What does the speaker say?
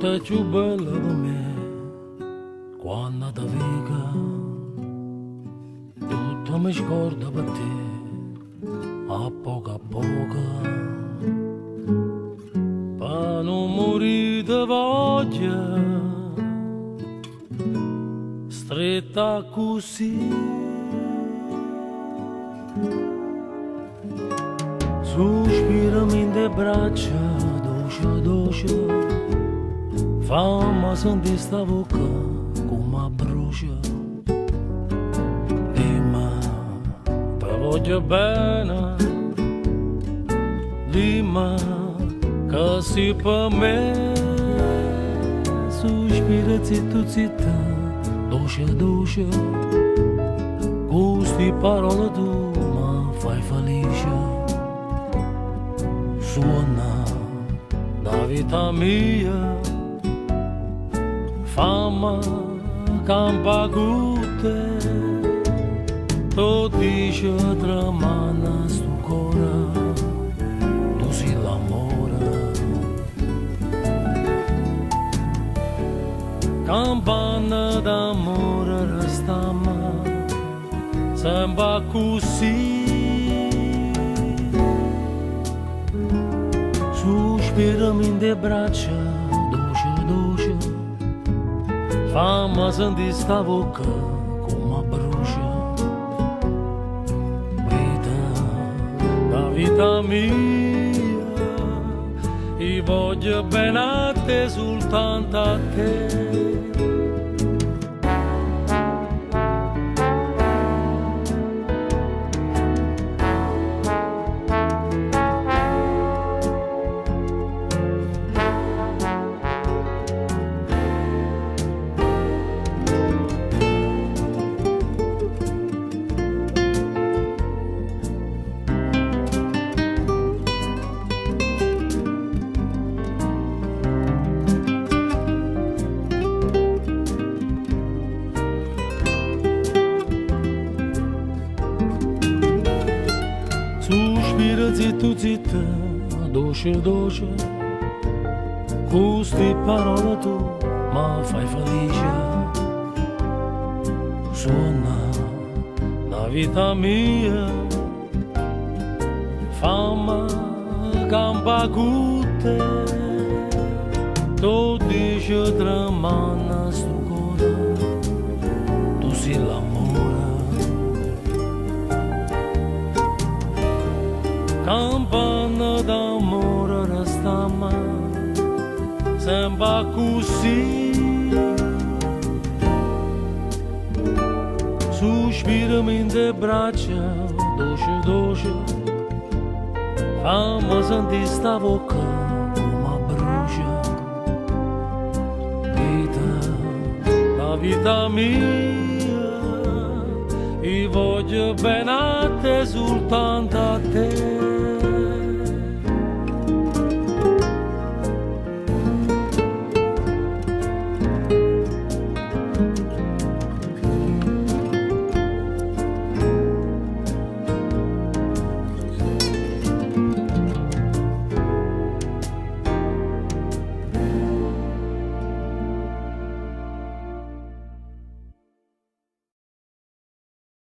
è più bella per me quando ti vega, tutto mi scorda per te, a poco, per non morire di voglia, stretta così. Sospirami in le braccia, dolce, fammi sentire sta bocca come brucia. Dimmi, ti voglio bene, dimmi che sei per me. Sospira zitta, dolce, con queste parole tu mi fai felice. Suona la vita mia, fammi campa con te, tu dici tremana sto cuore, tu sei l'amore. Campana d'amore restiamo, sembra così. Sospirami in le braccia, dolce, fammi sentire sta bocca come brucia. La vita mia, io voglio bene a te, soltanto a te. Sospira zitta, dolce, con queste parole tu mi fai felice. Suona la vita mia, fammi campa con te, tu dici tremana sto cuore, tu sei l'amore. Campana d'amore restiamo, sembra così. Sospirami in le braccia, dolce, fammi sentire sta bocca come brucia. La vita mia, io voglio bene a te, soltanto a te.